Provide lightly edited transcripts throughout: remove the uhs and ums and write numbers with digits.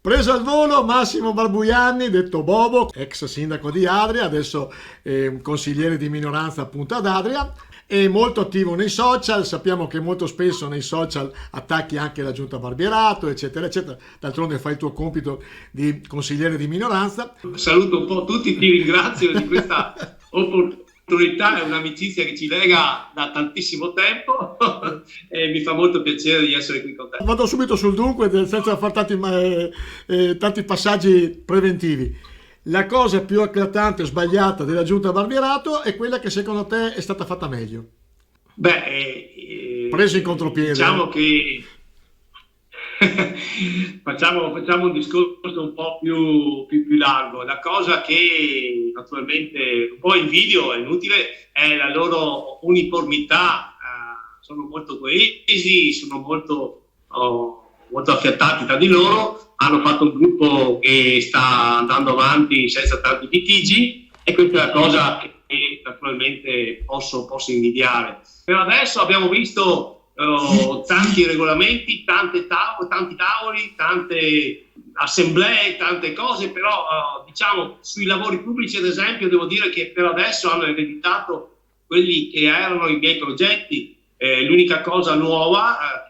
Preso al volo Massimo Barbuianni, detto Bobo, ex sindaco di Adria, adesso un consigliere di minoranza appunto ad Adria, è molto attivo nei social, sappiamo che molto spesso nei social attacchi anche la giunta Barbierato, eccetera, eccetera. D'altronde fai il tuo compito di consigliere di minoranza. Saluto un po' tutti, ti ringrazio di questa opportunità, è un'amicizia che ci lega da tantissimo tempo e mi fa molto piacere di essere qui con te. Vado subito sul dunque, senza fare tanti passaggi preventivi. La cosa più eclatante o sbagliata della giunta Barbierato è quella che secondo te è stata fatta meglio? Preso in contropiede. Diciamo che facciamo un discorso un po' più largo. La cosa che naturalmente un po' invidio, è inutile, è la loro uniformità. Sono molto coesi, sono molto affiattati tra di loro, hanno fatto un gruppo che sta andando avanti senza tanti litigi e questa è la cosa che naturalmente posso invidiare. Per adesso abbiamo visto tanti regolamenti, tanti tavoli, tante assemblee, tante cose, però diciamo sui lavori pubblici ad esempio devo dire che per adesso hanno ereditato quelli che erano i miei progetti. L'unica cosa nuova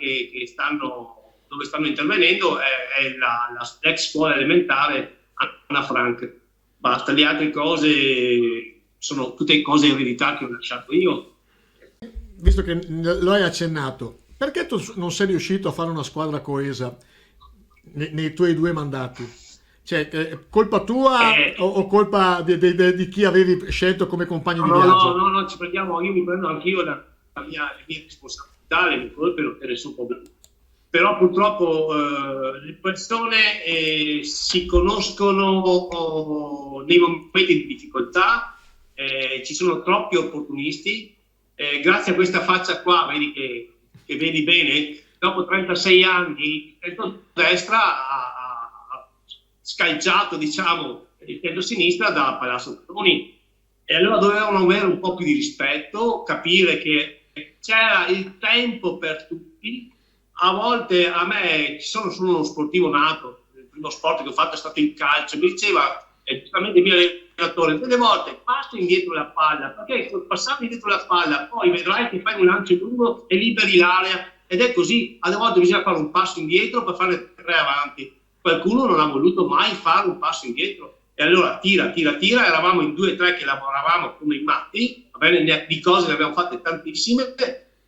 dove stanno intervenendo è la ex scuola elementare Anna Frank. Basta, le altre cose sono tutte cose eredità che ho lasciato io. Visto che lo hai accennato, perché tu non sei riuscito a fare una squadra coesa nei tuoi 2 mandati? Cioè, colpa tua o colpa di chi avevi scelto come compagno di viaggio? No, ci prendiamo, io mi prendo anch'io le mie responsabilità, le mie colpe, non c'è nessun problema. Però purtroppo le persone si conoscono nei momenti di difficoltà, ci sono troppi opportunisti. Grazie a questa faccia qua, vedi che vedi bene, dopo 36 anni il centro-destra ha scalciato, diciamo, il centro-sinistra da Palazzo Cotoni. E allora dovevano avere un po' più di rispetto, capire che c'era il tempo per tutti. A volte a me, sono uno sportivo nato, il primo sport che ho fatto è stato il calcio, mi diceva giustamente il mio allenatore, delle volte passa indietro la palla, perché passando indietro la palla poi vedrai che fai un lancio lungo e liberi l'area, ed è così, alle volte bisogna fare un passo indietro per fare 3 avanti. Qualcuno non ha voluto mai fare un passo indietro e allora tira, eravamo in 2 o 3 che lavoravamo come i matti, va bene, di cose ne abbiamo fatte tantissime.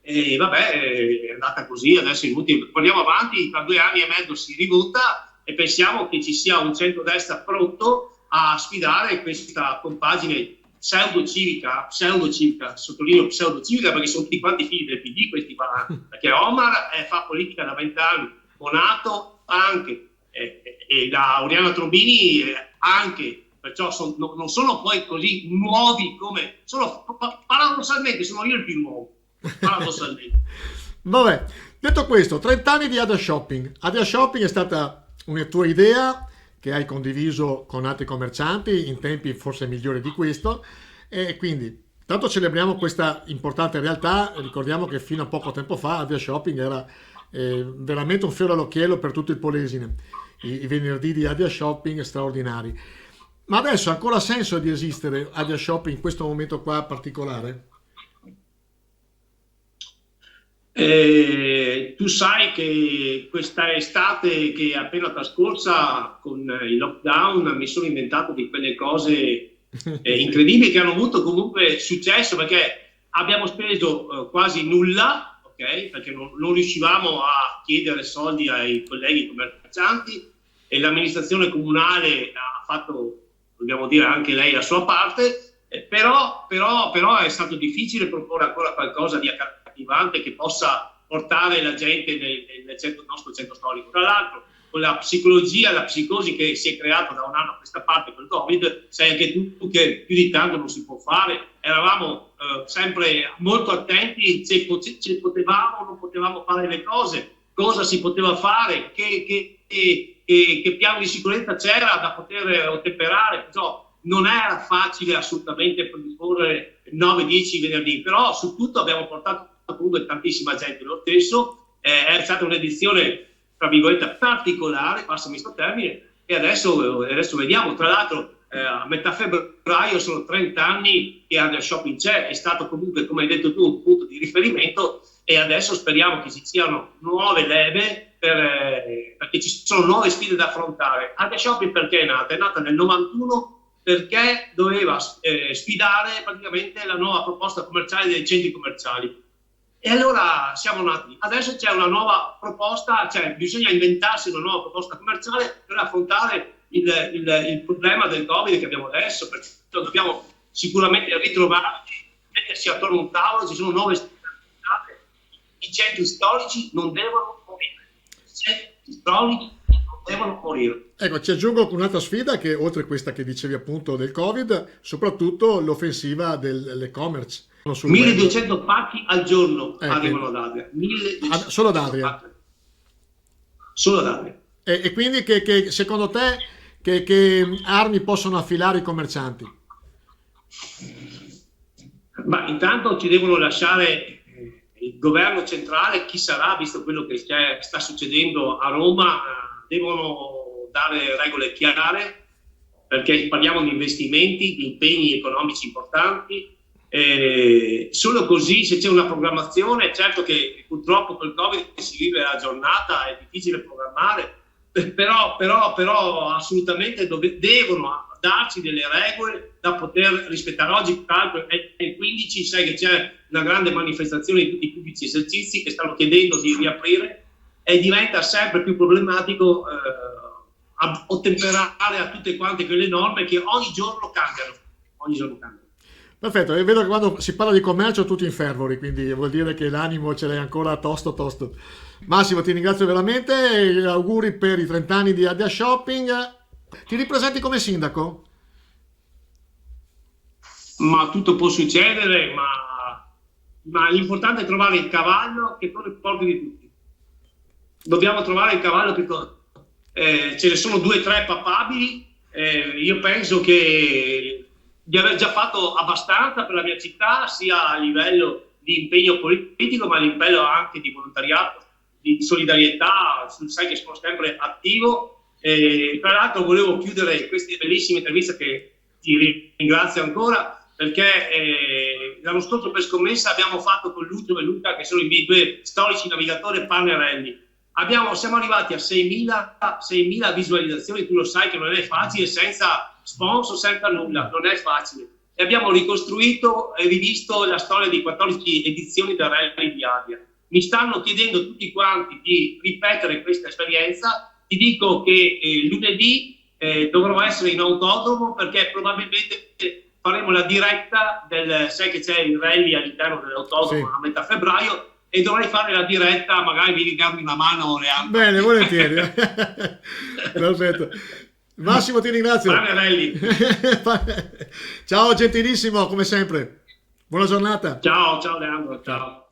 E vabbè, è andata così, adesso è inutile, andiamo avanti, tra 2 anni e mezzo si rivota e pensiamo che ci sia un centrodestra pronto a sfidare questa compagine pseudo-civica, sottolineo pseudo-civica perché sono tutti quanti figli del PD questi qua, perché Omar fa politica da 20 anni, Bonato anche, e la Oriana Trombini anche, perciò non sono poi così nuovi come, paradossalmente sono io il più nuovo. Vabbè, detto questo, 30 anni di Adia Shopping. Adia Shopping è stata una tua idea che hai condiviso con altri commercianti in tempi forse migliori di questo, e quindi tanto celebriamo questa importante realtà. Ricordiamo che fino a poco tempo fa Adia Shopping era veramente un fiore all'occhiello per tutto il Polesine, i venerdì di Adia Shopping straordinari. Ma adesso ha ancora senso di esistere Adia Shopping in questo momento qua particolare? Tu sai che questa estate che è appena trascorsa con il lockdown mi sono inventato di quelle cose incredibili che hanno avuto comunque successo, perché abbiamo speso quasi nulla, ok? Perché non riuscivamo a chiedere soldi ai colleghi commercianti e l'amministrazione comunale ha fatto, dobbiamo dire, anche lei la sua parte, però è stato difficile proporre ancora qualcosa di accattivante che possa portare la gente nel nostro centro storico. Tra l'altro, con la psicologia, la psicosi che si è creata da un anno a questa parte col Covid, sai anche tu che più di tanto non si può fare. Eravamo sempre molto attenti se potevamo o non potevamo fare le cose, cosa si poteva fare, che piano di sicurezza c'era da poter ottemperare. Perciò non era facile assolutamente predisporre 9-10 venerdì, però su tutto abbiamo portato comunque tantissima gente. Lo stesso è stata un'edizione tra virgolette, particolare, passami questo termine, e adesso vediamo. Tra l'altro, a metà febbraio sono 30 anni che Ardea Shopping c'è, è stato comunque, come hai detto tu, un punto di riferimento, e adesso speriamo che ci siano nuove leve perché ci sono nuove sfide da affrontare. Ardea Shopping perché è nata? È nata nel 91 perché doveva sfidare praticamente la nuova proposta commerciale dei centri commerciali. E allora siamo nati. Adesso c'è una nuova proposta, cioè bisogna inventarsi una nuova proposta commerciale per affrontare il problema del Covid che abbiamo adesso, perché dobbiamo sicuramente ritrovarci, mettersi attorno a un tavolo, ci sono nuove strade. I centri storici non devono morire. I centri storici non devono morire. Ecco, ci aggiungo un'altra sfida che, oltre a questa che dicevi appunto del Covid, soprattutto l'offensiva dell'e-commerce. 1200 pacchi al giorno arrivano ad Ardea. Solo ad Ardea? Solo ad Ardea. E quindi che secondo te che armi possono affilare i commercianti? Ma intanto ci devono lasciare il governo centrale, chi sarà, visto quello che sta succedendo a Roma, devono dare regole chiare, perché parliamo di investimenti, di impegni economici importanti. Solo così, se c'è una programmazione, certo che purtroppo col Covid si vive la giornata, è difficile programmare, però assolutamente devono darci delle regole da poter rispettare. Oggi tra l'altro è il 15, sai che c'è una grande manifestazione di tutti i pubblici esercizi che stanno chiedendo di riaprire, e diventa sempre più problematico ottemperare a tutte quante quelle norme che ogni giorno cambiano. Perfetto, e vedo che quando si parla di commercio tutti infervori, quindi vuol dire che l'animo ce l'hai ancora tosto. Massimo, ti ringrazio veramente, e auguri per i 30 anni di Ardea Shopping. Ti ripresenti come sindaco? Ma tutto può succedere, ma l'importante è trovare il cavallo che corre più forte di tutti. Dobbiamo trovare il cavallo che ce ne sono 2 o 3 papabili. Io penso che di aver già fatto abbastanza per la mia città, sia a livello di impegno politico, ma a livello anche di volontariato, di solidarietà. Sai che sono sempre attivo. Tra l'altro volevo chiudere questa bellissima intervista, che ti ringrazio ancora, perché l'anno scorso per Scommessa abbiamo fatto con Lucio e Luca, che sono i miei 2 storici navigatori partnerelli. Siamo arrivati a 6.000 visualizzazioni. Tu lo sai che non è facile, senza sponsor, senza nulla, non è facile. E abbiamo ricostruito e rivisto la storia di 14 edizioni del Rally di Ardea. Mi stanno chiedendo tutti quanti di ripetere questa esperienza. Ti dico che lunedì dovrò essere in autodromo, perché probabilmente faremo la diretta sai che c'è il rally all'interno dell'autodromo, sì, a metà febbraio, e dovrei fare la diretta, magari vi darmi una mano. Bene, volentieri. Perfetto. Massimo, ti ringrazio. Ciao, gentilissimo, come sempre. Buona giornata. Ciao Leandro, ciao.